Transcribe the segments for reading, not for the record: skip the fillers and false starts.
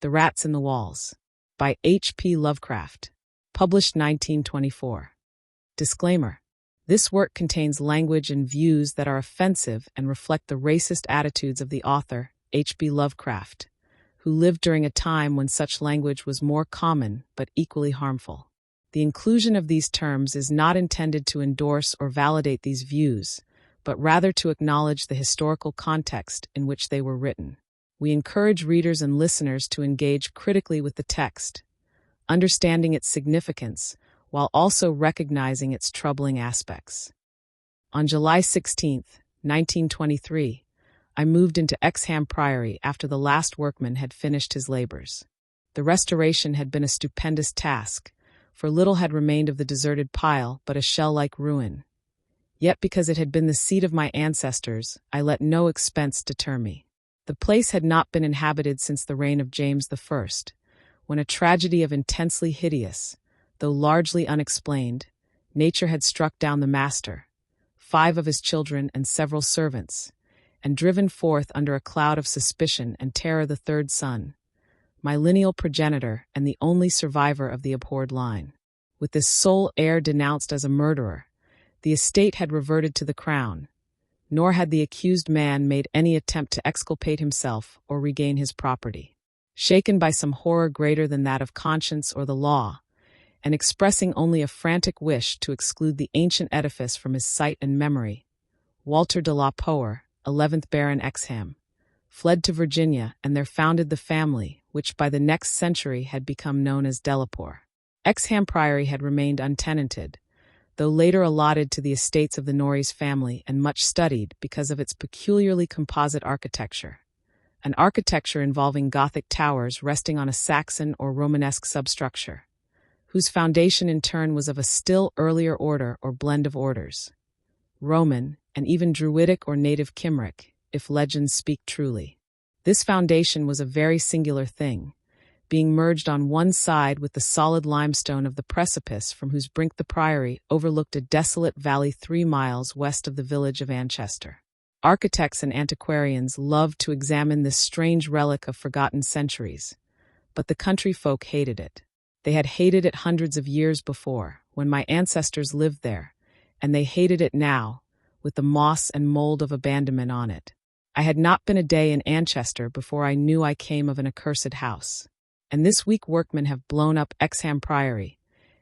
The Rats in the Walls, by H.P. Lovecraft, published 1924. Disclaimer: this work contains language and views that are offensive and reflect the racist attitudes of the author, H.P. Lovecraft, who lived during a time when such language was more common but equally harmful. The inclusion of these terms is not intended to endorse or validate these views, but rather to acknowledge the historical context in which they were written. We encourage readers and listeners to engage critically with the text, understanding its significance, while also recognizing its troubling aspects. On July 16, 1923, I moved into Exham Priory after the last workman had finished his labors. The restoration had been a stupendous task, for little had remained of the deserted pile but a shell-like ruin. Yet because it had been the seat of my ancestors, I let no expense deter me. The place had not been inhabited since the reign of James I, when a tragedy of intensely hideous, though largely unexplained, nature had struck down the master, 5 of his children and several servants, and driven forth under a cloud of suspicion and terror the 3rd son, my lineal progenitor and the only survivor of the abhorred line. With this sole heir denounced as a murderer, the estate had reverted to the crown, nor had the accused man made any attempt to exculpate himself or regain his property. Shaken by some horror greater than that of conscience or the law, and expressing only a frantic wish to exclude the ancient edifice from his sight and memory, Walter Delapore, 11th Baron Exham, fled to Virginia and there founded the family which by the next century had become known as Delapore. Exham Priory had remained untenanted, though later allotted to the estates of the Norreys family and much studied because of its peculiarly composite architecture, an architecture involving Gothic towers resting on a Saxon or Romanesque substructure, whose foundation in turn was of a still earlier order or blend of orders, Roman, and even Druidic or native Cymric, if legends speak truly. This foundation was a very singular thing, being merged on one side with the solid limestone of the precipice from whose brink the priory overlooked a desolate valley 3 miles west of the village of Anchester. Architects and antiquarians loved to examine this strange relic of forgotten centuries, but the country folk hated it. They had hated it hundreds of years before, when my ancestors lived there, and they hated it now, with the moss and mold of abandonment on it. I had not been a day in Anchester before I knew I came of an accursed house. And this weak workmen have blown up Exham Priory,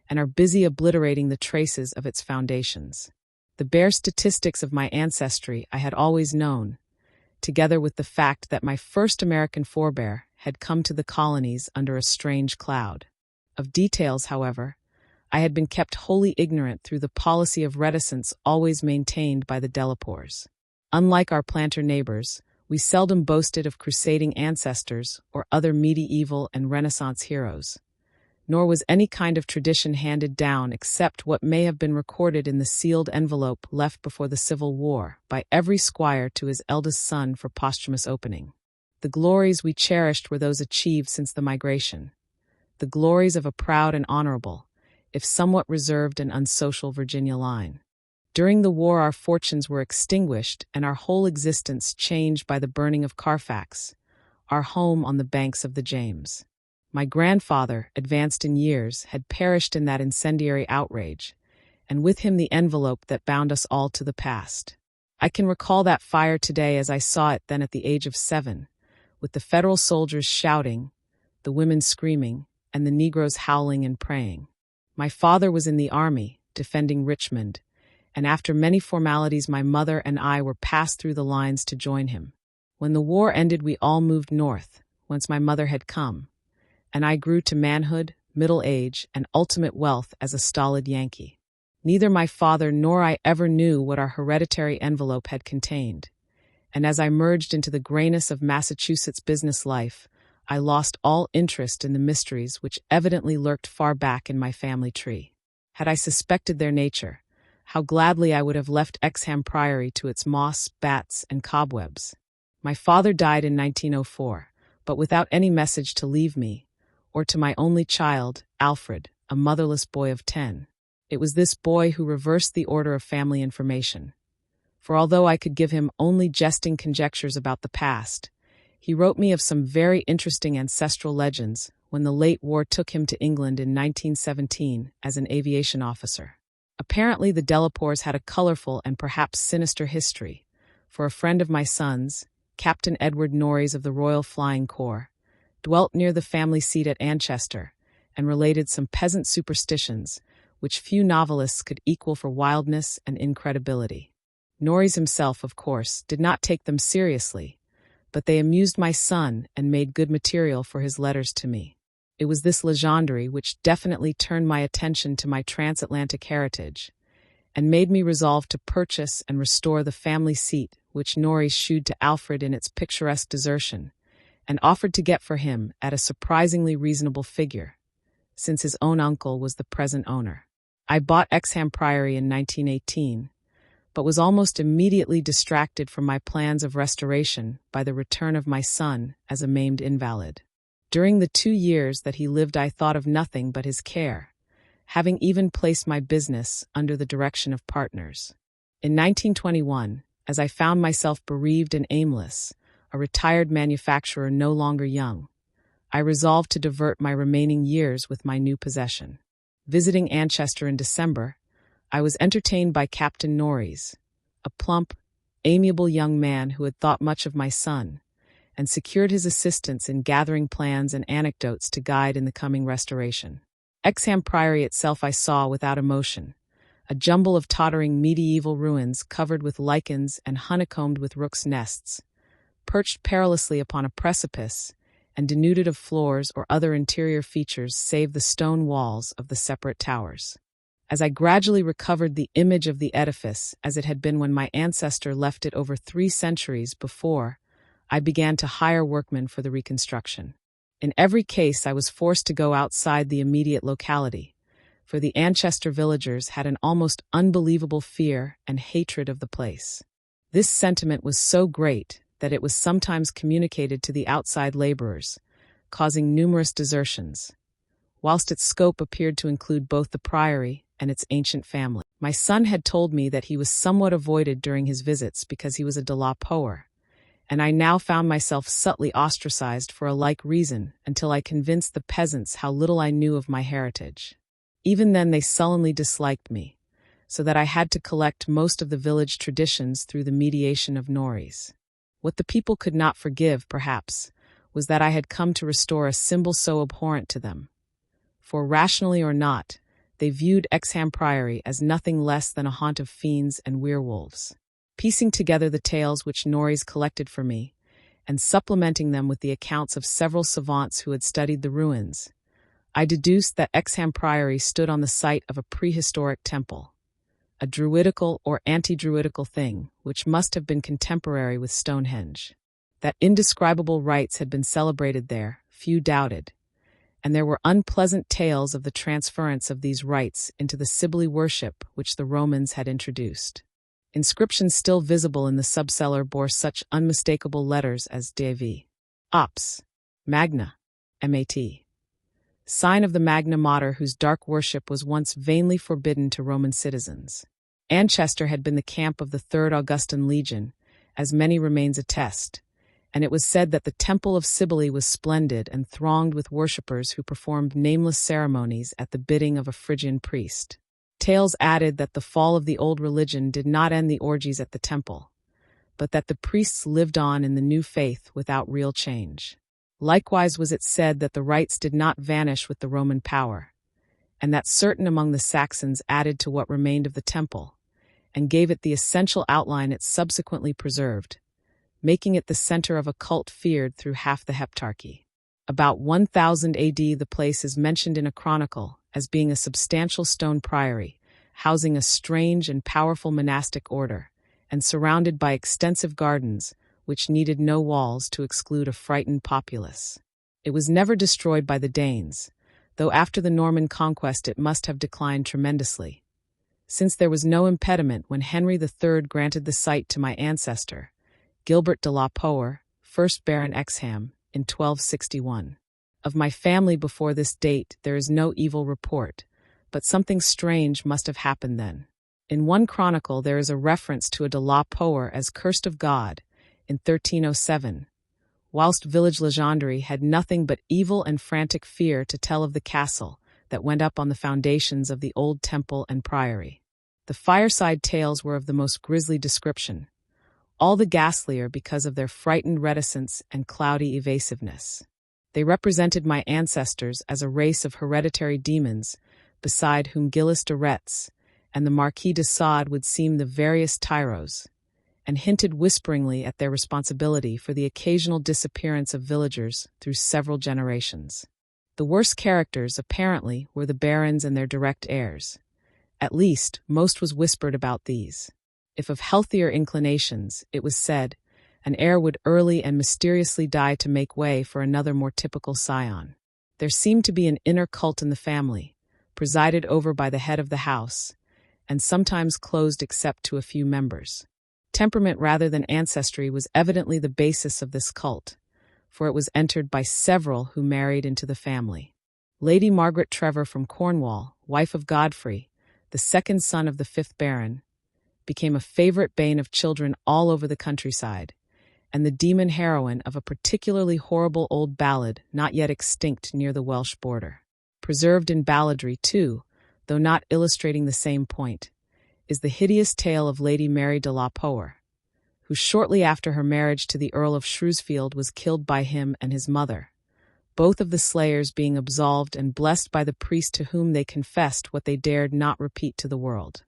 and are busy obliterating the traces of its foundations. The bare statistics of my ancestry I had always known, together with the fact that my first American forebear had come to the colonies under a strange cloud. Of details, however, I had been kept wholly ignorant through the policy of reticence always maintained by the Delapores. Unlike our planter neighbors, we seldom boasted of crusading ancestors or other medieval and Renaissance heroes, nor was any kind of tradition handed down except what may have been recorded in the sealed envelope left before the Civil War by every squire to his eldest son for posthumous opening. The glories we cherished were those achieved since the migration, the glories of a proud and honorable, if somewhat reserved and unsocial Virginia line. During the war our fortunes were extinguished and our whole existence changed by the burning of Carfax, our home on the banks of the James. My grandfather, advanced in years, had perished in that incendiary outrage, and with him the envelope that bound us all to the past. I can recall that fire today as I saw it then at the age of 7, with the Federal soldiers shouting, the women screaming, and the Negroes howling and praying. My father was in the army, defending Richmond, and after many formalities my mother and I were passed through the lines to join him. When the war ended we all moved north, whence my mother had come, and I grew to manhood, middle age, and ultimate wealth as a stolid Yankee. Neither my father nor I ever knew what our hereditary envelope had contained, and as I merged into the grayness of Massachusetts business life, I lost all interest in the mysteries which evidently lurked far back in my family tree. Had I suspected their nature, how gladly I would have left Exham Priory to its moss, bats, and cobwebs. My father died in 1904, but without any message to leave me, or to my only child, Alfred, a motherless boy of 10. It was this boy who reversed the order of family information. For although I could give him only jesting conjectures about the past, He wrote me of some very interesting ancestral legends when the late war took him to England in 1917 as an aviation officer. Apparently, the Delapores had a colorful and perhaps sinister history, for a friend of my son's, Captain Edward Norreys of the Royal Flying Corps, dwelt near the family seat at Ancestor and related some peasant superstitions which few novelists could equal for wildness and incredibility. Norreys himself, of course, did not take them seriously, but they amused my son and made good material for his letters to me. It was this legendary which definitely turned my attention to my transatlantic heritage and made me resolve to purchase and restore the family seat which Norreys shewed to Alfred in its picturesque desertion, and offered to get for him at a surprisingly reasonable figure, since his own uncle was the present owner. I bought Exham Priory in 1918, but was almost immediately distracted from my plans of restoration by the return of my son as a maimed invalid. During the 2 years that he lived, I thought of nothing but his care, having even placed my business under the direction of partners. In 1921, as I found myself bereaved and aimless, a retired manufacturer no longer young, I resolved to divert my remaining years with my new possession. Visiting Ancestor in December, I was entertained by Captain Norreys, a plump, amiable young man who had thought much of my son, and secured his assistance in gathering plans and anecdotes to guide in the coming restoration. Exham Priory itself I saw without emotion, a jumble of tottering medieval ruins covered with lichens and honeycombed with rooks' nests, perched perilously upon a precipice, and denuded of floors or other interior features save the stone walls of the separate towers. As I gradually recovered the image of the edifice as it had been when my ancestor left it over 3 centuries before, I began to hire workmen for the reconstruction. In every case, I was forced to go outside the immediate locality, for the Ancestor villagers had an almost unbelievable fear and hatred of the place. This sentiment was so great that it was sometimes communicated to the outside laborers, causing numerous desertions, whilst its scope appeared to include both the priory and its ancient family. My son had told me that he was somewhat avoided during his visits because he was a Delapore, and I now found myself subtly ostracized for a like reason until I convinced the peasants how little I knew of my heritage. Even then they sullenly disliked me, so that I had to collect most of the village traditions through the mediation of Norreys. What the people could not forgive, perhaps, was that I had come to restore a symbol so abhorrent to them. For, rationally or not, they viewed Exham Priory as nothing less than a haunt of fiends and werewolves. Piecing together the tales which Norreys collected for me, and supplementing them with the accounts of several savants who had studied the ruins, I deduced that Exham Priory stood on the site of a prehistoric temple, a druidical or anti-druidical thing which must have been contemporary with Stonehenge. That indescribable rites had been celebrated there, few doubted, and there were unpleasant tales of the transference of these rites into the Sibyl worship which the Romans had introduced. Inscriptions still visible in the subcellar bore such unmistakable letters as Devi, Ops, Magna, Mat, sign of the Magna Mater whose dark worship was once vainly forbidden to Roman citizens. Ancestor had been the camp of the 3rd Augustan Legion, as many remains attest, and it was said that the Temple of Sibyl was splendid and thronged with worshippers who performed nameless ceremonies at the bidding of a Phrygian priest. Tales added that the fall of the old religion did not end the orgies at the temple, but that the priests lived on in the new faith without real change. Likewise was it said that the rites did not vanish with the Roman power, and that certain among the Saxons added to what remained of the temple, and gave it the essential outline it subsequently preserved, making it the center of a cult feared through half the Heptarchy. About 1000 AD the place is mentioned in a chronicle as being a substantial stone priory, housing a strange and powerful monastic order, and surrounded by extensive gardens, which needed no walls to exclude a frightened populace. It was never destroyed by the Danes, though after the Norman conquest it must have declined tremendously, since there was no impediment when Henry III granted the site to my ancestor, Gilbert de la Poer, 1st Baron Exham, in 1261. Of my family before this date there is no evil report, but something strange must have happened then. In one chronicle there is a reference to a de la Poer as cursed of God in 1307, whilst village legendary had nothing but evil and frantic fear to tell of the castle that went up on the foundations of the old temple and priory. The fireside tales were of the most grisly description, all the ghastlier because of their frightened reticence and cloudy evasiveness. They represented my ancestors as a race of hereditary demons, beside whom Gilles de Retz and the Marquis de Sade would seem the veriest tyros, and hinted whisperingly at their responsibility for the occasional disappearance of villagers through several generations. The worst characters, apparently, were the barons and their direct heirs. At least, most was whispered about these. If of healthier inclinations, it was said, an heir would early and mysteriously die to make way for another more typical scion. There seemed to be an inner cult in the family, presided over by the head of the house, and sometimes closed except to a few members. Temperament rather than ancestry was evidently the basis of this cult, for it was entered by several who married into the family. Lady Margaret Trevor from Cornwall, wife of Godfrey, the second son of the 5th Baron, became a favorite bane of children all over the countryside, and the demon heroine of a particularly horrible old ballad not yet extinct near the Welsh border. Preserved in balladry, too, though not illustrating the same point, is the hideous tale of Lady Mary Delapore, who shortly after her marriage to the Earl of Shrewsfield was killed by him and his mother, both of the slayers being absolved and blessed by the priest to whom they confessed what they dared not repeat to the world.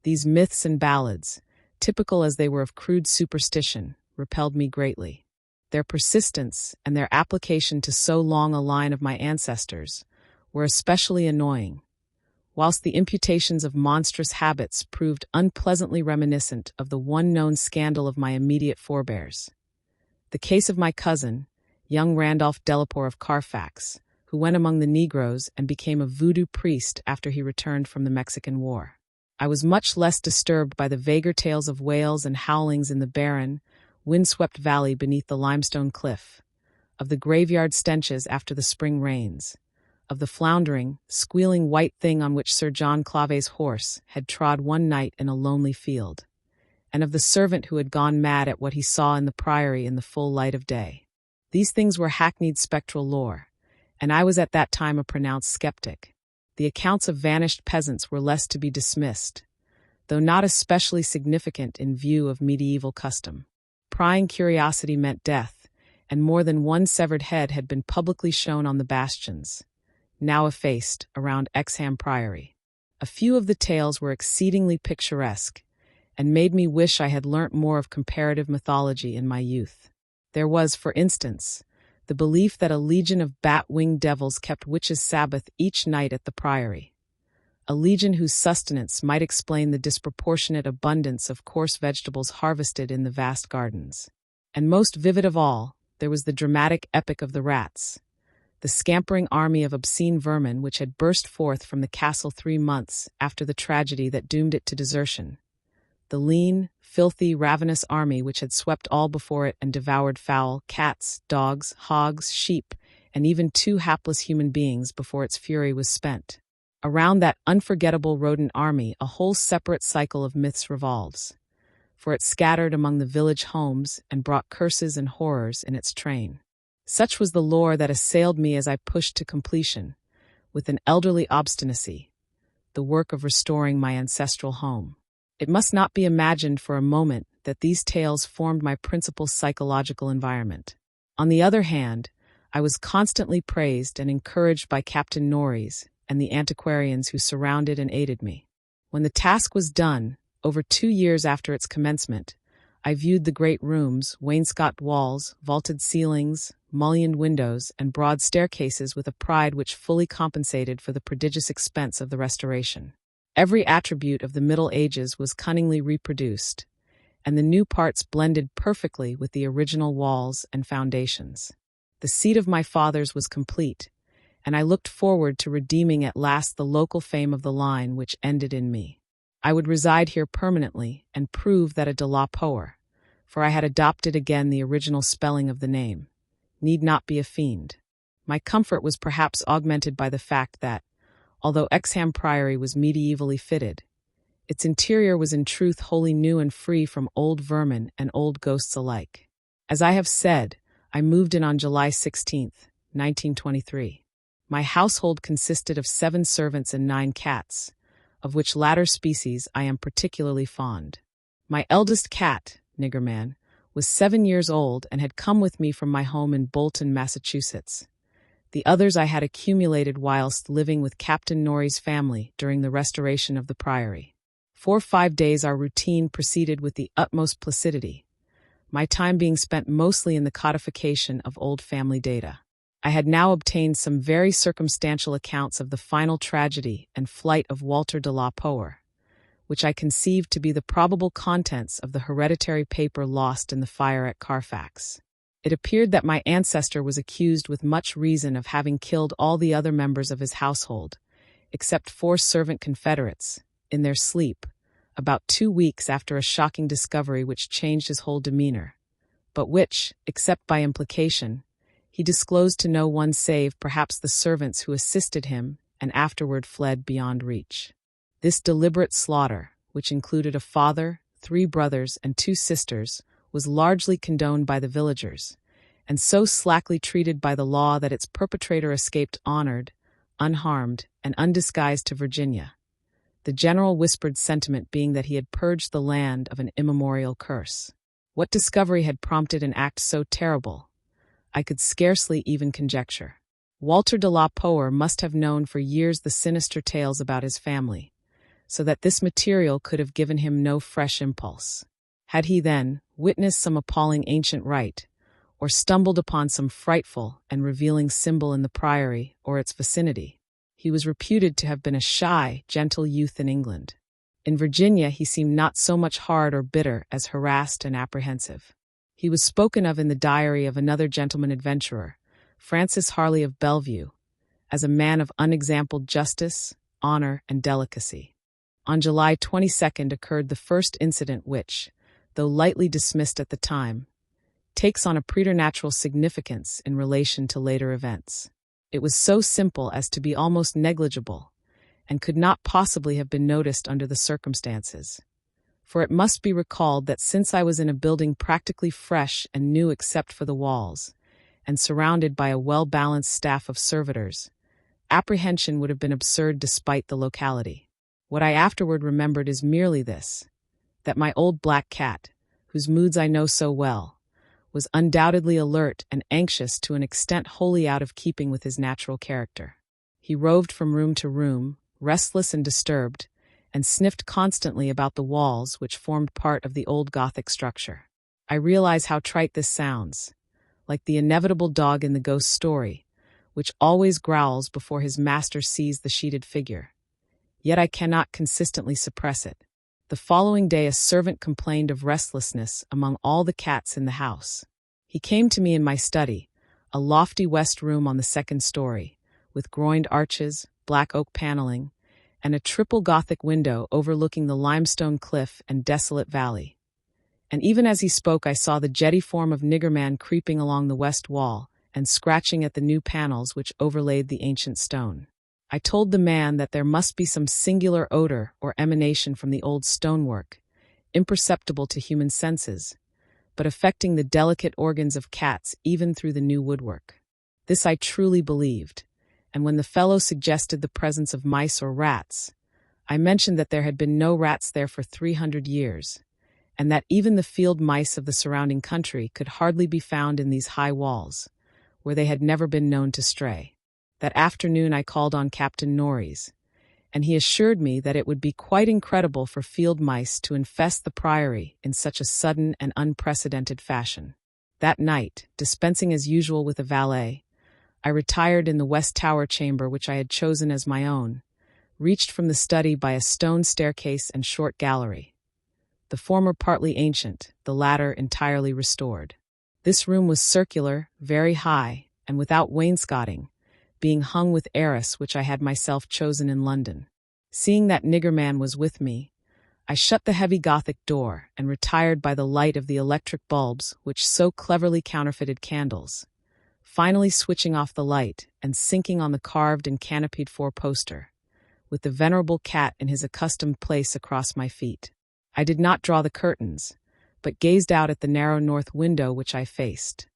These myths and ballads, typical as they were of crude superstition, repelled me greatly. Their persistence and their application to so long a line of my ancestors were especially annoying, whilst the imputations of monstrous habits proved unpleasantly reminiscent of the one known scandal of my immediate forebears. The case of my cousin, young Randolph Delapore of Carfax, who went among the Negroes and became a voodoo priest after he returned from the Mexican War. I was much less disturbed by the vaguer tales of wails and howlings in the barren, windswept valley beneath the limestone cliff, of the graveyard stenches after the spring rains, of the floundering, squealing white thing on which Sir John Clave's horse had trod one night in a lonely field, and of the servant who had gone mad at what he saw in the priory in the full light of day. These things were hackneyed spectral lore, and I was at that time a pronounced skeptic. The accounts of vanished peasants were less to be dismissed, though not especially significant in view of medieval custom. Prying curiosity meant death, and more than one severed head had been publicly shown on the bastions, now effaced, around Exham Priory. A few of the tales were exceedingly picturesque, and made me wish I had learnt more of comparative mythology in my youth. There was, for instance, the belief that a legion of bat-winged devils kept witches' Sabbath each night at the priory, a legion whose sustenance might explain the disproportionate abundance of coarse vegetables harvested in the vast gardens. And most vivid of all, there was the dramatic epic of the rats, the scampering army of obscene vermin which had burst forth from the castle 3 months after the tragedy that doomed it to desertion, the lean, filthy, ravenous army which had swept all before it and devoured fowl, cats, dogs, hogs, sheep, and even 2 hapless human beings before its fury was spent. Around that unforgettable rodent army a whole separate cycle of myths revolves, for it scattered among the village homes and brought curses and horrors in its train. Such was the lore that assailed me as I pushed to completion, with an elderly obstinacy, the work of restoring my ancestral home. It must not be imagined for a moment that these tales formed my principal psychological environment. On the other hand, I was constantly praised and encouraged by Captain Norreys and the antiquarians who surrounded and aided me. When the task was done, over 2 years after its commencement, I viewed the great rooms, wainscot walls, vaulted ceilings, mullioned windows, and broad staircases with a pride which fully compensated for the prodigious expense of the restoration. Every attribute of the Middle Ages was cunningly reproduced, and the new parts blended perfectly with the original walls and foundations. The seat of my fathers was complete, and I looked forward to redeeming at last the local fame of the line which ended in me. I would reside here permanently and prove that a Delapore, for I had adopted again the original spelling of the name, need not be a fiend. My comfort was perhaps augmented by the fact that, although Exham Priory was medievally fitted, its interior was in truth wholly new and free from old vermin and old ghosts alike. As I have said, I moved in on July 16th, 1923. My household consisted of 7 servants and 9 cats, of which latter species I am particularly fond. My eldest cat, Niggerman, was 7 years old and had come with me from my home in Bolton, Massachusetts. The others I had accumulated whilst living with Captain Norrie's family during the restoration of the Priory. For 5 days our routine proceeded with the utmost placidity, my time being spent mostly in the codification of old family data. I had now obtained some very circumstantial accounts of the final tragedy and flight of Walter Delapore, which I conceived to be the probable contents of the hereditary paper lost in the fire at Carfax. It appeared that my ancestor was accused with much reason of having killed all the other members of his household, except 4 servant confederates, in their sleep, about 2 weeks after a shocking discovery which changed his whole demeanor, but which, except by implication, he disclosed to no one save perhaps the servants who assisted him and afterward fled beyond reach. This deliberate slaughter, which included a father, 3 brothers, and 2 sisters, was largely condoned by the villagers, and so slackly treated by the law that its perpetrator escaped honored, unharmed, and undisguised to Virginia, the general whispered sentiment being that he had purged the land of an immemorial curse. What discovery had prompted an act so terrible, I could scarcely even conjecture. Walter Delapore must have known for years the sinister tales about his family, so that this material could have given him no fresh impulse. Had he then witnessed some appalling ancient rite, or stumbled upon some frightful and revealing symbol in the Priory or its vicinity, he was reputed to have been a shy, gentle youth in England. In Virginia he seemed not so much hard or bitter as harassed and apprehensive. He was spoken of in the diary of another gentleman adventurer, Francis Harley of Bellevue, as a man of unexampled justice, honor, and delicacy. On July 22nd occurred the first incident which, though lightly dismissed at the time, takes on a preternatural significance in relation to later events. It was so simple as to be almost negligible, and could not possibly have been noticed under the circumstances. For it must be recalled that since I was in a building practically fresh and new except for the walls, and surrounded by a well-balanced staff of servitors, apprehension would have been absurd despite the locality. What I afterward remembered is merely this, that my old black cat, whose moods I know so well, was undoubtedly alert and anxious to an extent wholly out of keeping with his natural character. He roved from room to room, restless and disturbed, and sniffed constantly about the walls which formed part of the old Gothic structure. I realize how trite this sounds, like the inevitable dog in the ghost story, which always growls before his master sees the sheeted figure. Yet I cannot consistently suppress it. The following day a servant complained of restlessness among all the cats in the house. He came to me in my study, a lofty west room on the 2nd story, with groined arches, black oak paneling, and a triple Gothic window overlooking the limestone cliff and desolate valley. And even as he spoke I saw the jetty form of Niggerman creeping along the west wall and scratching at the new panels which overlaid the ancient stone. I told the man that there must be some singular odor or emanation from the old stonework, imperceptible to human senses, but affecting the delicate organs of cats even through the new woodwork. This I truly believed, and when the fellow suggested the presence of mice or rats, I mentioned that there had been no rats there for 300 years, and that even the field mice of the surrounding country could hardly be found in these high walls, where they had never been known to stray. That afternoon I called on Captain Norrie's, and he assured me that it would be quite incredible for field mice to infest the Priory in such a sudden and unprecedented fashion. That night, dispensing as usual with a valet, I retired in the West Tower chamber which I had chosen as my own, reached from the study by a stone staircase and short gallery, the former partly ancient, the latter entirely restored. This room was circular, very high, and without wainscoting, being hung with arras which I had myself chosen in London. Seeing that Niggerman was with me, I shut the heavy Gothic door and retired by the light of the electric bulbs which so cleverly counterfeited candles, finally switching off the light and sinking on the carved and canopied four-poster, with the venerable cat in his accustomed place across my feet. I did not draw the curtains, but gazed out at the narrow north window which I faced.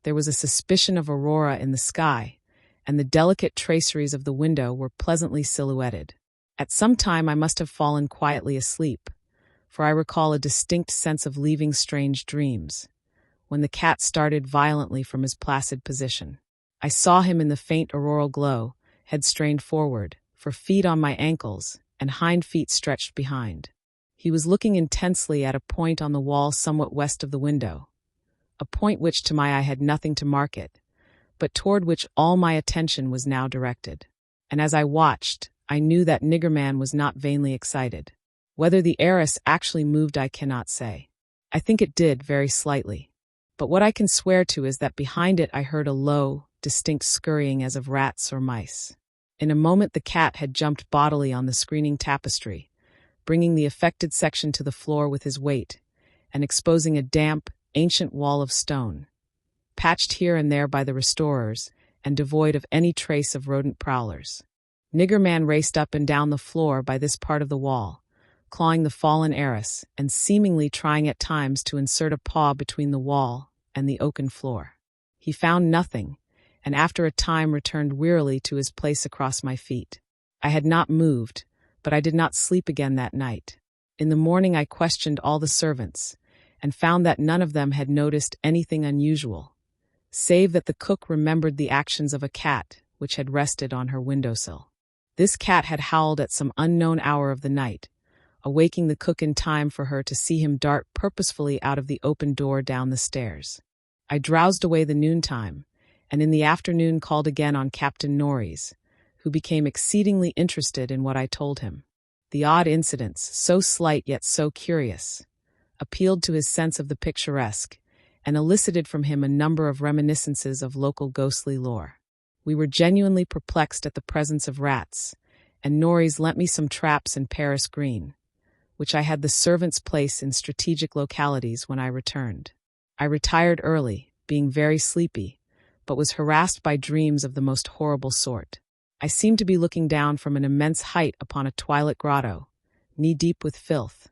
There was a suspicion of aurora in the sky, and the delicate traceries of the window were pleasantly silhouetted. At some time I must have fallen quietly asleep, for I recall a distinct sense of leaving strange dreams, when the cat started violently from his placid position. I saw him in the faint auroral glow, head strained forward, for feet on my ankles, and hind feet stretched behind. He was looking intensely at a point on the wall somewhat west of the window, a point which to my eye had nothing to mark it, but toward which all my attention was now directed. And as I watched, I knew that Niggerman was not vainly excited. Whether the heiress actually moved I cannot say. I think it did, very slightly. But what I can swear to is that behind it I heard a low, distinct scurrying as of rats or mice. In a moment the cat had jumped bodily on the screening tapestry, bringing the affected section to the floor with his weight, and exposing a damp, ancient wall of stone, patched here and there by the restorers, and devoid of any trace of rodent prowlers. Niggerman raced up and down the floor by this part of the wall, clawing the fallen heiress, and seemingly trying at times to insert a paw between the wall and the oaken floor. He found nothing, and after a time returned wearily to his place across my feet. I had not moved, but I did not sleep again that night. In the morning I questioned all the servants, and found that none of them had noticed anything unusual, save that the cook remembered the actions of a cat which had rested on her windowsill. This cat had howled at some unknown hour of the night, awaking the cook in time for her to see him dart purposefully out of the open door down the stairs. I drowsed away the noontime, and in the afternoon called again on Captain Norreys, who became exceedingly interested in what I told him. The odd incidents, so slight yet so curious, appealed to his sense of the picturesque, and elicited from him a number of reminiscences of local ghostly lore. We were genuinely perplexed at the presence of rats, and Norreys lent me some traps in Paris Green, which I had the servants place in strategic localities when I returned. I retired early, being very sleepy, but was harassed by dreams of the most horrible sort. I seemed to be looking down from an immense height upon a twilit grotto, knee-deep with filth,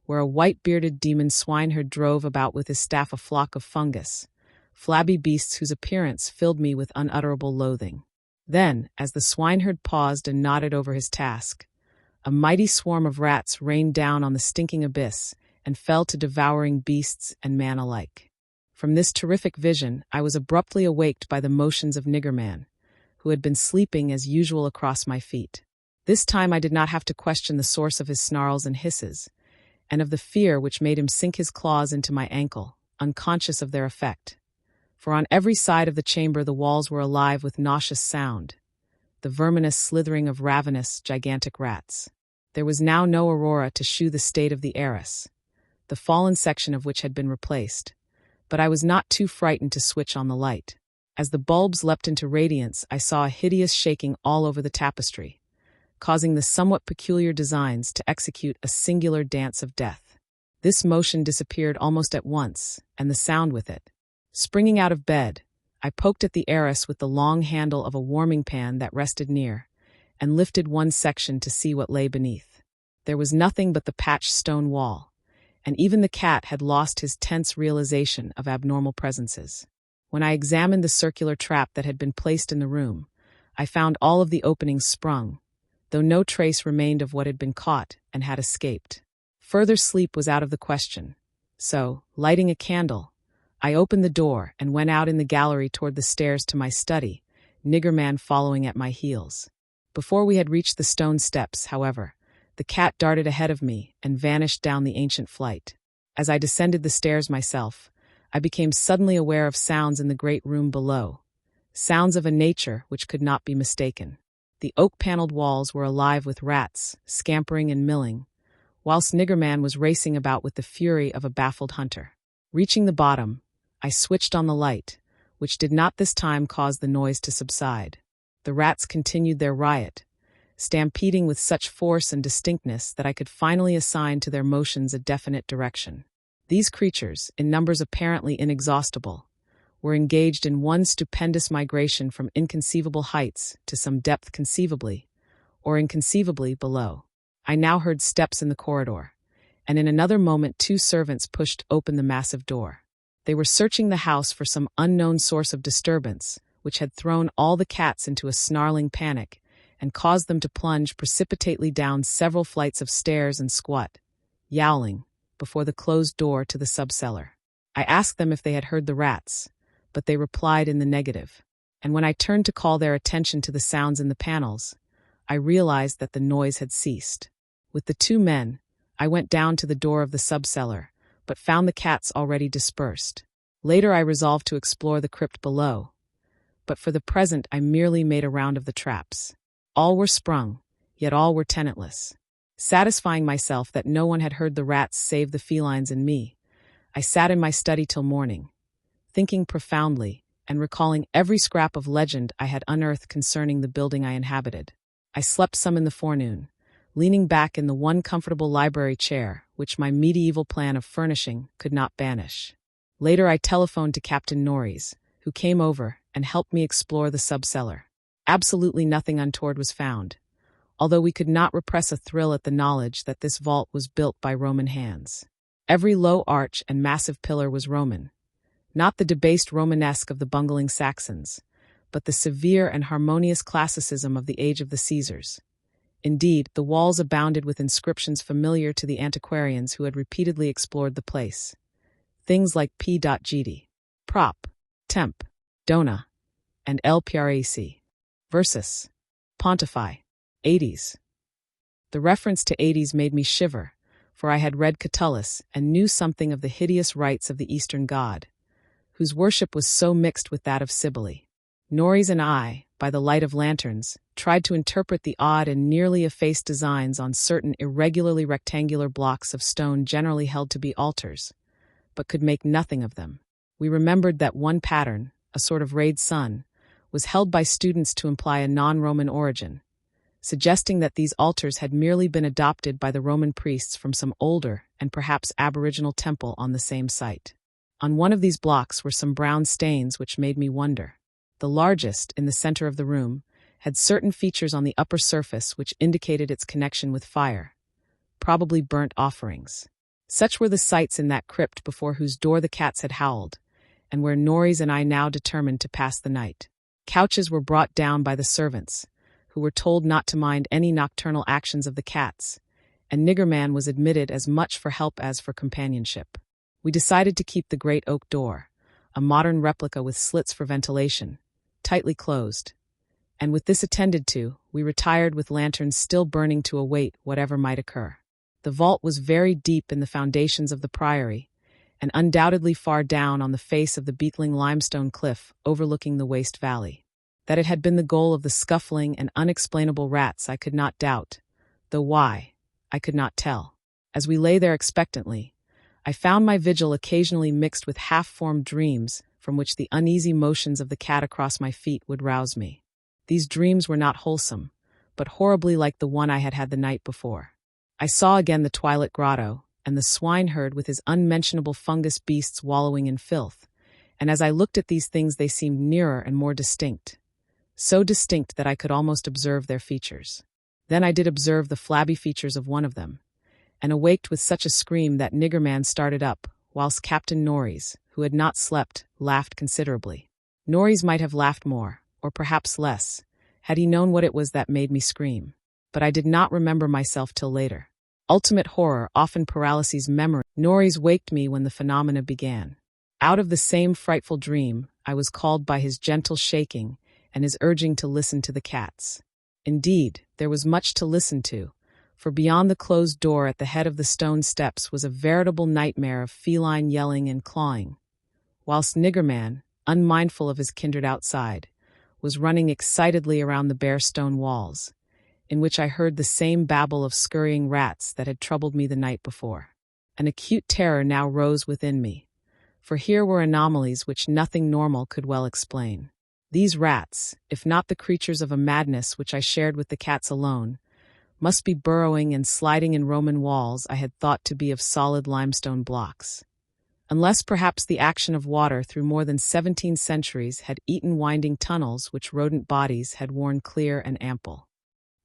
where a white-bearded demon swineherd drove about with his staff a flock of fungus, flabby beasts whose appearance filled me with unutterable loathing. Then, as the swineherd paused and nodded over his task, a mighty swarm of rats rained down on the stinking abyss and fell to devouring beasts and man alike. From this terrific vision, I was abruptly awaked by the motions of Niggerman, who had been sleeping as usual across my feet. This time I did not have to question the source of his snarls and hisses, and of the fear which made him sink his claws into my ankle, unconscious of their effect. For on every side of the chamber the walls were alive with nauseous sound, the verminous slithering of ravenous, gigantic rats. There was now no aurora to shew the state of the heiress, the fallen section of which had been replaced, but I was not too frightened to switch on the light. As the bulbs leapt into radiance, I saw a hideous shaking all over the tapestry, causing the somewhat peculiar designs to execute a singular dance of death. This motion disappeared almost at once, and the sound with it. Springing out of bed, I poked at the heiress with the long handle of a warming pan that rested near, and lifted one section to see what lay beneath. There was nothing but the patched stone wall, and even the cat had lost his tense realization of abnormal presences. When I examined the circular trap that had been placed in the room, I found all of the openings sprung, though no trace remained of what had been caught and had escaped. Further sleep was out of the question, so, lighting a candle, I opened the door and went out in the gallery toward the stairs to my study, Niggerman following at my heels. Before we had reached the stone steps, however, the cat darted ahead of me and vanished down the ancient flight. As I descended the stairs myself, I became suddenly aware of sounds in the great room below, sounds of a nature which could not be mistaken. The oak-paneled walls were alive with rats, scampering and milling, whilst Niggerman was racing about with the fury of a baffled hunter. Reaching the bottom, I switched on the light, which did not this time cause the noise to subside. The rats continued their riot, stampeding with such force and distinctness that I could finally assign to their motions a definite direction. These creatures, in numbers apparently inexhaustible, were engaged in one stupendous migration from inconceivable heights to some depth conceivably, or inconceivably, below. I now heard steps in the corridor, and in another moment 2 servants pushed open the massive door. They were searching the house for some unknown source of disturbance, which had thrown all the cats into a snarling panic and caused them to plunge precipitately down several flights of stairs and squat, yowling, before the closed door to the subcellar. I asked them if they had heard the rats, but they replied in the negative. And when I turned to call their attention to the sounds in the panels, I realized that the noise had ceased. With the two men, I went down to the door of the subcellar, but found the cats already dispersed. Later I resolved to explore the crypt below, but for the present I merely made a round of the traps. All were sprung, yet all were tenantless. Satisfying myself that no one had heard the rats save the felines and me, I sat in my study till morning, thinking profoundly and recalling every scrap of legend I had unearthed concerning the building I inhabited. I slept some in the forenoon, leaning back in the one comfortable library chair which my medieval plan of furnishing could not banish. Later I telephoned to Captain Norries, who came over and helped me explore the subcellar. Absolutely nothing untoward was found, although we could not repress a thrill at the knowledge that this vault was built by Roman hands. Every low arch and massive pillar was Roman, not the debased Romanesque of the bungling Saxons, but the severe and harmonious classicism of the age of the Caesars. Indeed, the walls abounded with inscriptions familiar to the antiquarians who had repeatedly explored the place. Things like P.Gd, Prop, Temp, Dona, and L. Prac. Versus, Pontify, 80s. The reference to 80s made me shiver, for I had read Catullus and knew something of the hideous rites of the Eastern god, whose worship was so mixed with that of Cybele. Norries and I, by the light of lanterns, tried to interpret the odd and nearly effaced designs on certain irregularly rectangular blocks of stone generally held to be altars, but could make nothing of them. We remembered that one pattern, a sort of rayed sun, was held by students to imply a non-Roman origin, suggesting that these altars had merely been adopted by the Roman priests from some older and perhaps aboriginal temple on the same site. On one of these blocks were some brown stains which made me wonder. The largest, in the center of the room, had certain features on the upper surface which indicated its connection with fire, probably burnt offerings. Such were the sights in that crypt before whose door the cats had howled, and where Norries and I now determined to pass the night. Couches were brought down by the servants, who were told not to mind any nocturnal actions of the cats, and Niggerman was admitted as much for help as for companionship. We decided to keep the great oak door, a modern replica with slits for ventilation, tightly closed, and with this attended to, we retired with lanterns still burning to await whatever might occur. The vault was very deep in the foundations of the priory, and undoubtedly far down on the face of the beetling limestone cliff overlooking the waste valley. That it had been the goal of the scuffling and unexplainable rats I could not doubt, though why, I could not tell. As we lay there expectantly, I found my vigil occasionally mixed with half-formed dreams from which the uneasy motions of the cat across my feet would rouse me. These dreams were not wholesome, but horribly like the one I had had the night before. I saw again the twilit grotto, and the swineherd with his unmentionable fungus beasts wallowing in filth, and as I looked at these things they seemed nearer and more distinct, so distinct that I could almost observe their features. Then I did observe the flabby features of one of them, and awaked with such a scream that Niggerman started up, whilst Captain Norries, who had not slept, laughed considerably. Norries might have laughed more, or perhaps less, had he known what it was that made me scream, but I did not remember myself till later. Ultimate horror often paralyses memory. Norries waked me when the phenomena began. Out of the same frightful dream, I was called by his gentle shaking and his urging to listen to the cats. Indeed, there was much to listen to, for beyond the closed door at the head of the stone steps was a veritable nightmare of feline yelling and clawing, whilst Niggerman, unmindful of his kindred outside, was running excitedly around the bare stone walls, in which I heard the same babble of scurrying rats that had troubled me the night before. An acute terror now rose within me, for here were anomalies which nothing normal could well explain. These rats, if not the creatures of a madness which I shared with the cats alone, must be burrowing and sliding in Roman walls I had thought to be of solid limestone blocks. Unless perhaps the action of water through more than 17 centuries had eaten winding tunnels which rodent bodies had worn clear and ample.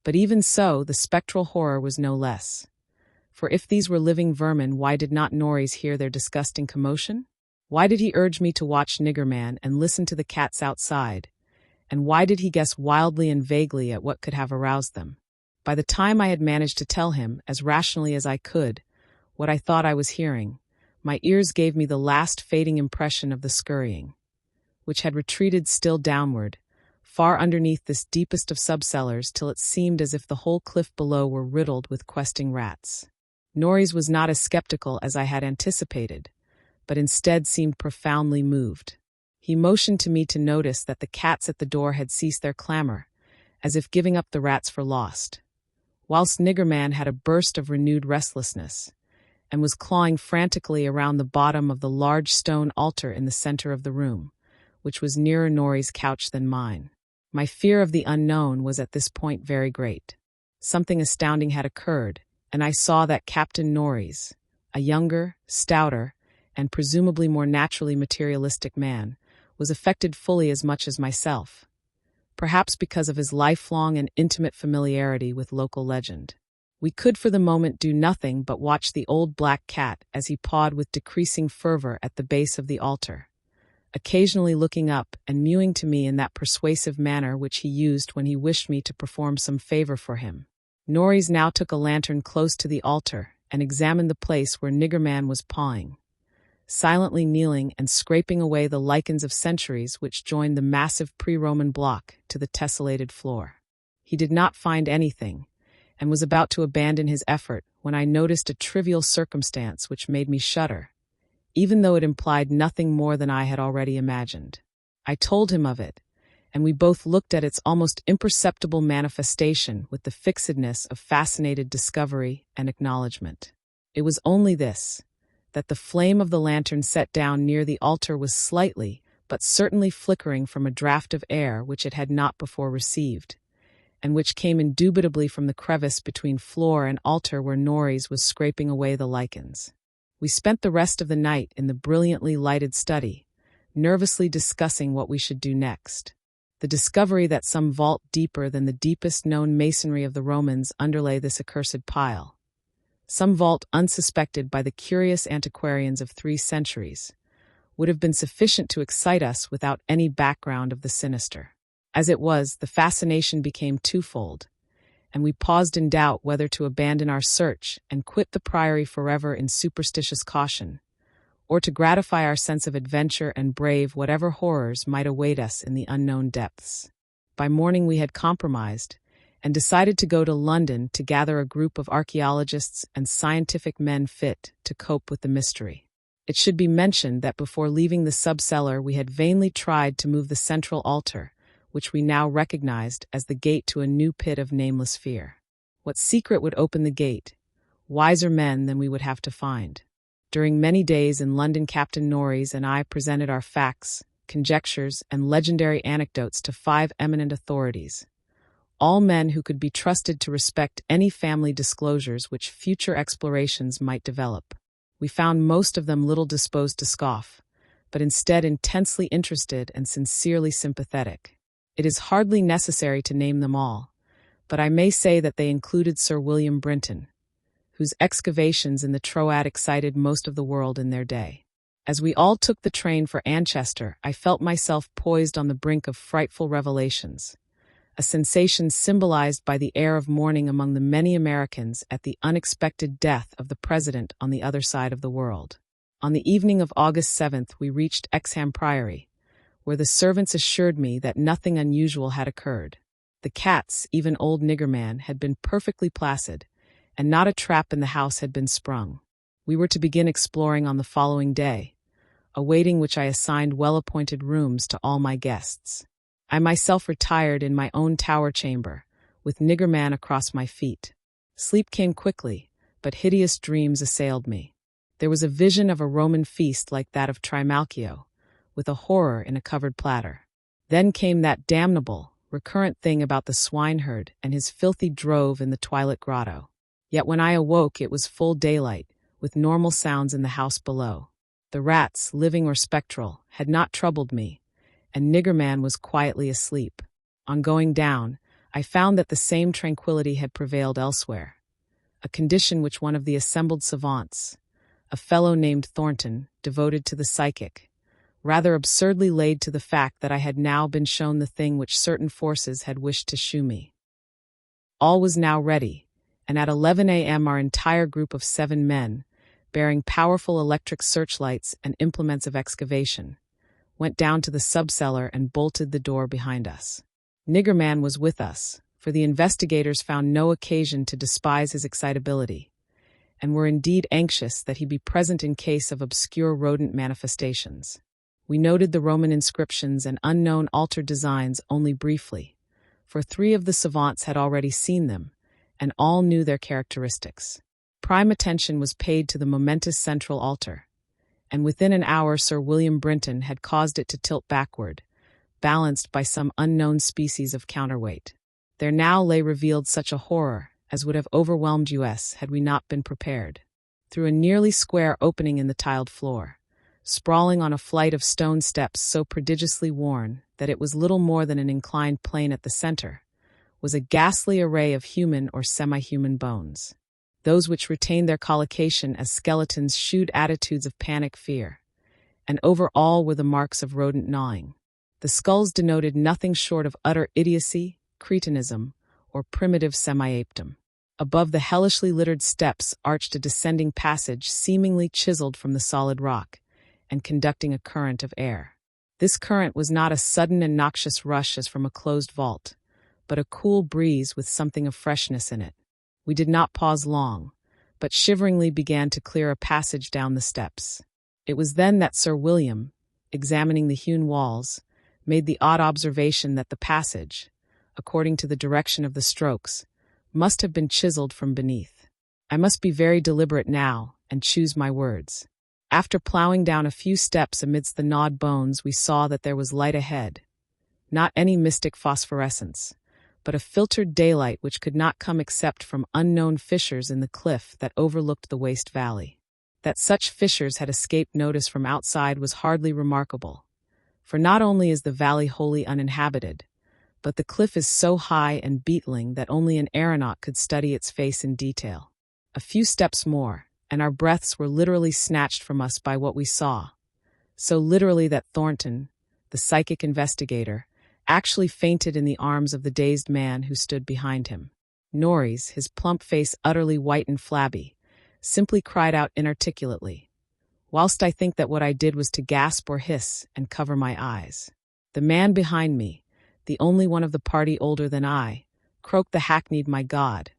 But even so, the spectral horror was no less. For if these were living vermin, why did not Norries hear their disgusting commotion? Why did he urge me to watch Niggerman and listen to the cats outside? And why did he guess wildly and vaguely at what could have aroused them? By the time I had managed to tell him, as rationally as I could, what I thought I was hearing, my ears gave me the last fading impression of the scurrying, which had retreated still downward, far underneath this deepest of subcellars till it seemed as if the whole cliff below were riddled with questing rats. Norris was not as skeptical as I had anticipated, but instead seemed profoundly moved. He motioned to me to notice that the cats at the door had ceased their clamor, as if giving up the rats for lost, whilst Niggerman had a burst of renewed restlessness, and was clawing frantically around the bottom of the large stone altar in the center of the room, which was nearer Norris's couch than mine. My fear of the unknown was at this point very great. Something astounding had occurred, and I saw that Captain Norris, a younger, stouter, and presumably more naturally materialistic man, was affected fully as much as myself, perhaps because of his lifelong and intimate familiarity with local legend. We could for the moment do nothing but watch the old black cat as he pawed with decreasing fervor at the base of the altar, occasionally looking up and mewing to me in that persuasive manner which he used when he wished me to perform some favor for him. Norris now took a lantern close to the altar and examined the place where Niggerman was pawing, silently kneeling and scraping away the lichens of centuries which joined the massive pre-Roman block to the tessellated floor. He did not find anything, and was about to abandon his effort when I noticed a trivial circumstance which made me shudder, even though it implied nothing more than I had already imagined. I told him of it, and we both looked at its almost imperceptible manifestation with the fixedness of fascinated discovery and acknowledgement. It was only this, that the flame of the lantern set down near the altar was slightly, but certainly flickering from a draught of air which it had not before received, and which came indubitably from the crevice between floor and altar where Norris was scraping away the lichens. We spent the rest of the night in the brilliantly lighted study, nervously discussing what we should do next. The discovery that some vault deeper than the deepest known masonry of the Romans underlay this accursed pile, some vault unsuspected by the curious antiquarians of 3 centuries, would have been sufficient to excite us without any background of the sinister. As it was, the fascination became twofold, and we paused in doubt whether to abandon our search and quit the priory forever in superstitious caution, or to gratify our sense of adventure and brave whatever horrors might await us in the unknown depths. By morning we had compromised, and decided to go to London to gather a group of archaeologists and scientific men fit to cope with the mystery. It should be mentioned that before leaving the subcellar we had vainly tried to move the central altar, which we now recognized as the gate to a new pit of nameless fear. What secret would open the gate? Wiser men than we would have to find. During many days in London, Captain Norris and I presented our facts, conjectures, and legendary anecdotes to 5 eminent authorities, all men who could be trusted to respect any family disclosures which future explorations might develop. We found most of them little disposed to scoff, but instead intensely interested and sincerely sympathetic. It is hardly necessary to name them all, but I may say that they included Sir William Brinton, whose excavations in the Troad excited most of the world in their day. As we all took the train for Anchester, I felt myself poised on the brink of frightful revelations, a sensation symbolized by the air of mourning among the many Americans at the unexpected death of the president on the other side of the world. On the evening of August 7th, we reached Exham Priory, where the servants assured me that nothing unusual had occurred. The cats, even old Niggerman, had been perfectly placid, and not a trap in the house had been sprung. We were to begin exploring on the following day, awaiting which I assigned well-appointed rooms to all my guests. I myself retired in my own tower chamber, with Niggerman across my feet. Sleep came quickly, but hideous dreams assailed me. There was a vision of a Roman feast like that of Trimalchio, with a horror in a covered platter. Then came that damnable, recurrent thing about the swineherd and his filthy drove in the twilit grotto. Yet when I awoke it was full daylight, with normal sounds in the house below. The rats, living or spectral, had not troubled me, and Niggerman was quietly asleep. On going down, I found that the same tranquility had prevailed elsewhere, a condition which one of the assembled savants, a fellow named Thornton, devoted to the psychic, rather absurdly laid to the fact that I had now been shown the thing which certain forces had wished to shew me. All was now ready, and at 11 a.m. our entire group of 7 men, bearing powerful electric searchlights and implements of excavation, went down to the subcellar and bolted the door behind us. Niggerman was with us, for the investigators found no occasion to despise his excitability, and were indeed anxious that he be present in case of obscure rodent manifestations. We noted the Roman inscriptions and unknown altar designs only briefly, for 3 of the savants had already seen them, and all knew their characteristics. Prime attention was paid to the momentous central altar, and within an hour Sir William Brinton had caused it to tilt backward, balanced by some unknown species of counterweight. There now lay revealed such a horror as would have overwhelmed us had we not been prepared. Through a nearly square opening in the tiled floor, sprawling on a flight of stone steps so prodigiously worn that it was little more than an inclined plane at the center, was a ghastly array of human or semi-human bones. Those which retained their collocation as skeletons shewed attitudes of panic fear, and over all were the marks of rodent gnawing. The skulls denoted nothing short of utter idiocy, cretinism, or primitive semi-apedom. Above the hellishly littered steps arched a descending passage seemingly chiseled from the solid rock, and conducting a current of air. This current was not a sudden and noxious rush as from a closed vault, but a cool breeze with something of freshness in it. We did not pause long, but shiveringly began to clear a passage down the steps. It was then that Sir William, examining the hewn walls, made the odd observation that the passage, according to the direction of the strokes, must have been chiseled from beneath. I must be very deliberate now, and choose my words. After ploughing down a few steps amidst the gnawed bones, we saw that there was light ahead. Not any mystic phosphorescence, but a filtered daylight which could not come except from unknown fissures in the cliff that overlooked the waste valley. That such fissures had escaped notice from outside was hardly remarkable, for not only is the valley wholly uninhabited, but the cliff is so high and beetling that only an aeronaut could study its face in detail. A few steps more, and our breaths were literally snatched from us by what we saw, so literally that Thornton, the psychic investigator, actually fainted in the arms of the dazed man who stood behind him. Norris, his plump face utterly white and flabby, simply cried out inarticulately, whilst I think that what I did was to gasp or hiss and cover my eyes. The man behind me, the only one of the party older than I, croaked the hackneyed "My God,"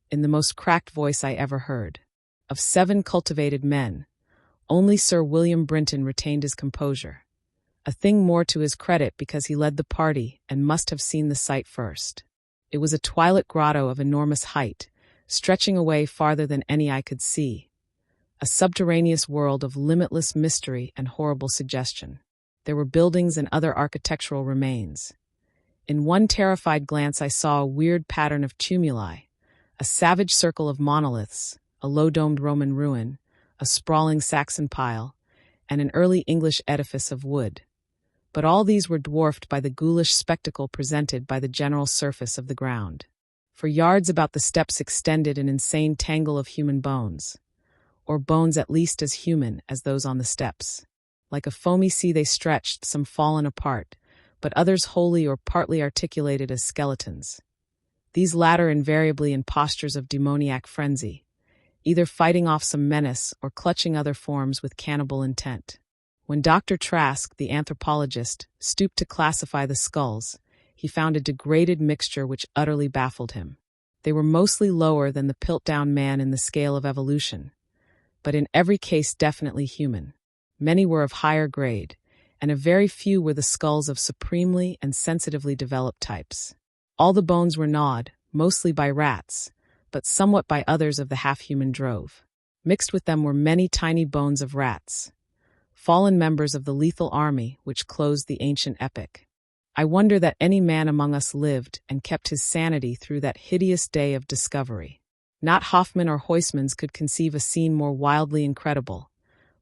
in the most cracked voice I ever heard. Of 7 cultivated men, only Sir William Brinton retained his composure, a thing more to his credit because he led the party and must have seen the sight first. It was a twilit grotto of enormous height, stretching away farther than any eye could see, a subterraneous world of limitless mystery and horrible suggestion. There were buildings and other architectural remains. In one terrified glance I saw a weird pattern of tumuli, a savage circle of monoliths, a low-domed Roman ruin, a sprawling Saxon pile, and an early English edifice of wood. But all these were dwarfed by the ghoulish spectacle presented by the general surface of the ground. For yards about the steps extended an insane tangle of human bones, or bones at least as human as those on the steps. Like a foamy sea they stretched, some fallen apart, but others wholly or partly articulated as skeletons. These latter invariably in postures of demoniac frenzy, either fighting off some menace or clutching other forms with cannibal intent. When Dr. Trask, the anthropologist, stooped to classify the skulls, he found a degraded mixture which utterly baffled him. They were mostly lower than the Piltdown man in the scale of evolution, but in every case definitely human. Many were of higher grade, and a very few were the skulls of supremely and sensitively developed types. All the bones were gnawed, mostly by rats, but somewhat by others of the half-human drove. Mixed with them were many tiny bones of rats, fallen members of the lethal army which closed the ancient epic. I wonder that any man among us lived and kept his sanity through that hideous day of discovery. Not Hoffman or Huysmans could conceive a scene more wildly incredible,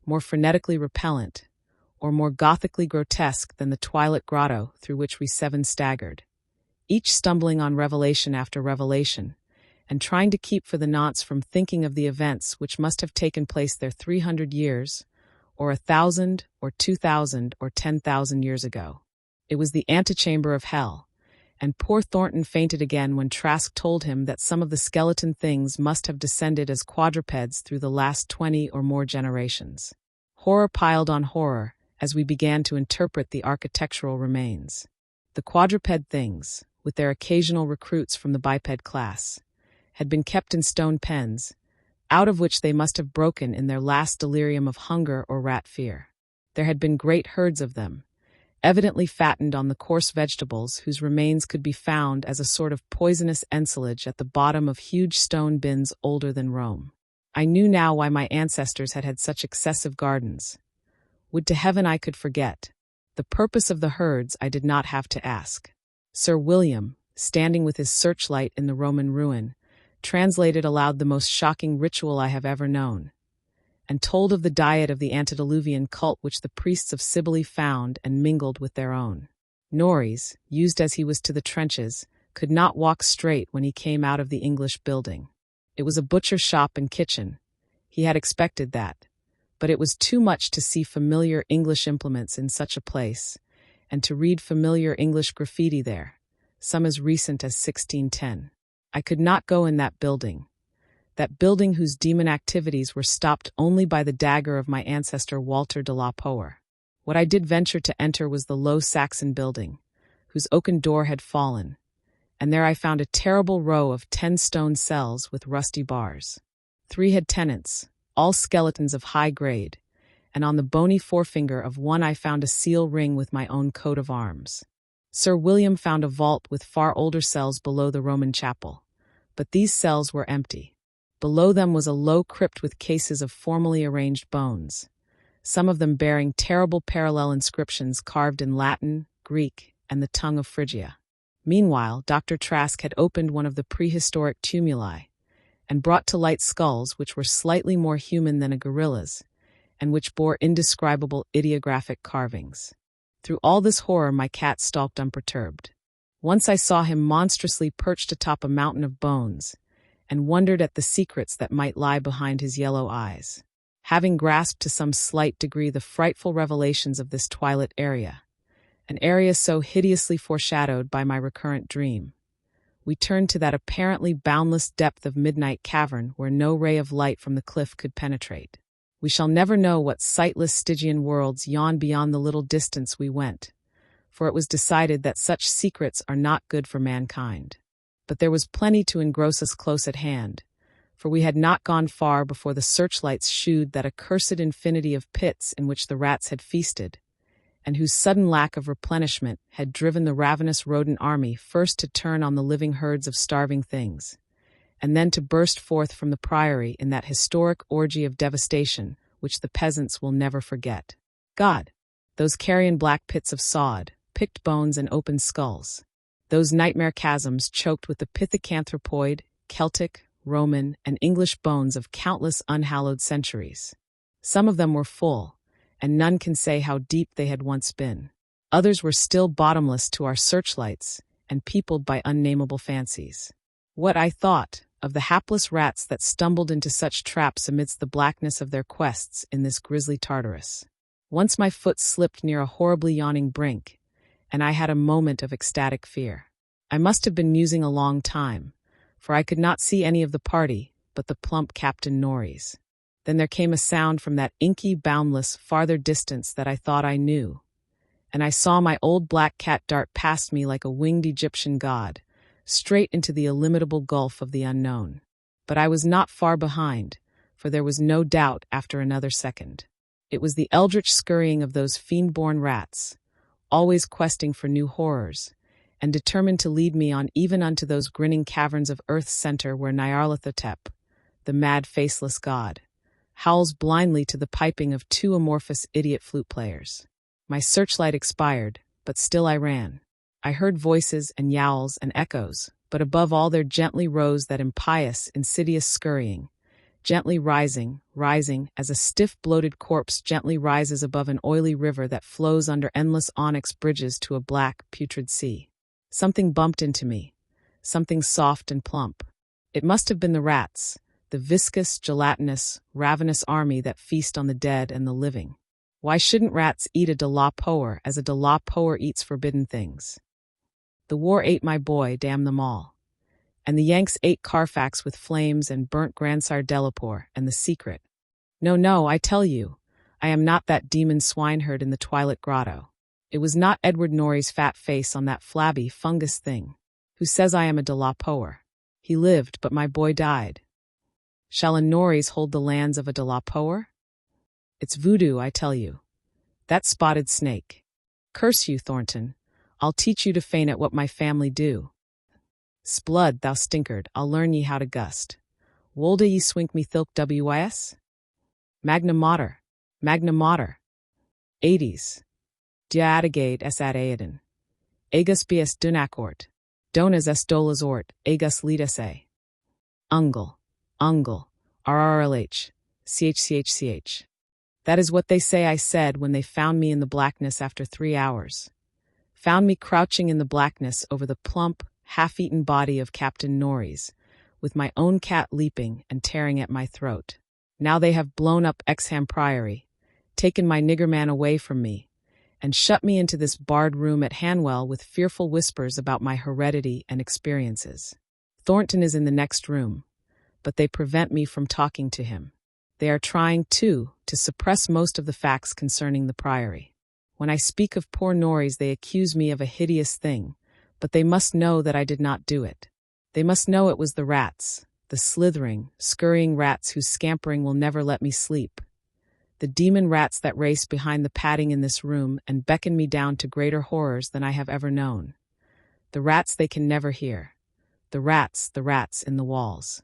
more frenetically repellent, or more gothically grotesque than the twilit grotto through which we 7 staggered, each stumbling on revelation after revelation, and trying to keep for the nonce from thinking of the events which must have taken place there 300 years, or 1,000, or 2,000, or 10,000 years ago. It was the antechamber of hell, and poor Thornton fainted again when Trask told him that some of the skeleton things must have descended as quadrupeds through the last 20 or more generations. Horror piled on horror as we began to interpret the architectural remains. The quadruped things, with their occasional recruits from the biped class, had been kept in stone pens, out of which they must have broken in their last delirium of hunger or rat fear. There had been great herds of them, evidently fattened on the coarse vegetables whose remains could be found as a sort of poisonous ensilage at the bottom of huge stone bins older than Rome. I knew now why my ancestors had had such excessive gardens. Would to heaven I could forget. The purpose of the herds I did not have to ask. Sir William, standing with his searchlight in the Roman ruin, translated aloud the most shocking ritual I have ever known, and told of the diet of the antediluvian cult which the priests of Cybele found and mingled with their own. Norreys, used as he was to the trenches, could not walk straight when he came out of the English building. It was a butcher's shop and kitchen. He had expected that. But it was too much to see familiar English implements in such a place, and to read familiar English graffiti there, some as recent as 1610. I could not go in that building whose demon activities were stopped only by the dagger of my ancestor Walter de la Poer. What I did venture to enter was the low Saxon building, whose oaken door had fallen, and there I found a terrible row of 10 stone cells with rusty bars. 3 had tenants, all skeletons of high grade, and on the bony forefinger of one I found a seal ring with my own coat of arms. Sir William found a vault with far older cells below the Roman chapel, but these cells were empty. Below them was a low crypt with cases of formally arranged bones, some of them bearing terrible parallel inscriptions carved in Latin, Greek, and the tongue of Phrygia. Meanwhile, Dr. Trask had opened one of the prehistoric tumuli, and brought to light skulls which were slightly more human than a gorilla's, and which bore indescribable ideographic carvings. Through all this horror my cat stalked unperturbed. Once I saw him monstrously perched atop a mountain of bones, and wondered at the secrets that might lie behind his yellow eyes. Having grasped to some slight degree the frightful revelations of this twilit area, an area so hideously foreshadowed by my recurrent dream, we turned to that apparently boundless depth of midnight cavern where no ray of light from the cliff could penetrate. We shall never know what sightless Stygian worlds yawned beyond the little distance we went, for it was decided that such secrets are not good for mankind. But there was plenty to engross us close at hand, for we had not gone far before the searchlights shewed that accursed infinity of pits in which the rats had feasted, and whose sudden lack of replenishment had driven the ravenous rodent army first to turn on the living herds of starving things, and then to burst forth from the priory in that historic orgy of devastation which the peasants will never forget. God! Those carrion black pits of sod, picked bones and open skulls. Those nightmare chasms choked with the pithecanthropoid, Celtic, Roman, and English bones of countless unhallowed centuries. Some of them were full, and none can say how deep they had once been. Others were still bottomless to our searchlights, and peopled by unnameable fancies. What I thought of the hapless rats that stumbled into such traps amidst the blackness of their quests in this grisly Tartarus. Once my foot slipped near a horribly yawning brink, and I had a moment of ecstatic fear. I must have been musing a long time, for I could not see any of the party but the plump Captain Norreys. Then there came a sound from that inky, boundless, farther distance that I thought I knew, and I saw my old black cat dart past me like a winged Egyptian god, straight into the illimitable gulf of the unknown. But I was not far behind, for there was no doubt after another second. It was the eldritch scurrying of those fiend-born rats, always questing for new horrors, and determined to lead me on even unto those grinning caverns of earth's center where Nyarlathotep, the mad faceless god, howls blindly to the piping of 2 amorphous idiot flute players. My searchlight expired, but still I ran. I heard voices and yowls and echoes, but above all there gently rose that impious, insidious scurrying, gently rising, as a stiff, bloated corpse gently rises above an oily river that flows under endless onyx bridges to a black, putrid sea. Something bumped into me, something soft and plump. It must have been the rats, the viscous, gelatinous, ravenous army that feast on the dead and the living. Why shouldn't rats eat a Delapore as a Delapore eats forbidden things? The war ate my boy, damn them all. And the Yanks ate Carfax with flames and burnt Grandsire Delapore and the secret. No, I tell you, I am not that demon swineherd in the Twilit Grotto. It was not Edward Norrie's fat face on that flabby fungus thing, who says I am a Delapore. He lived, but my boy died. Shall a Norries hold the lands of a Delapore? It's voodoo, I tell you. That spotted snake. Curse you, Thornton. I'll teach you to faint at what my family do. Splud, thou stinkard, I'll learn ye how to gust. Wolda ye swink me thilk wis? Magna Mater. 80s. Diatigade es ad aedan. Agus bias dunacort. Donas es dolazort, agus lidase. Ungle. RRLH. CHCHCH. That is what they say I said when they found me in the blackness after 3 hours. Found me crouching in the blackness over the plump, half-eaten body of Captain Norries, with my own cat leaping and tearing at my throat. Now they have blown up Exham Priory, taken my nigger man away from me, and shut me into this barred room at Hanwell with fearful whispers about my heredity and experiences. Thornton is in the next room, but they prevent me from talking to him. They are trying, too, to suppress most of the facts concerning the Priory. When I speak of poor Norries, they accuse me of a hideous thing, but they must know that I did not do it. They must know it was the rats, the slithering, scurrying rats whose scampering will never let me sleep. The demon rats that race behind the padding in this room and beckon me down to greater horrors than I have ever known. The rats they can never hear. The rats in the walls.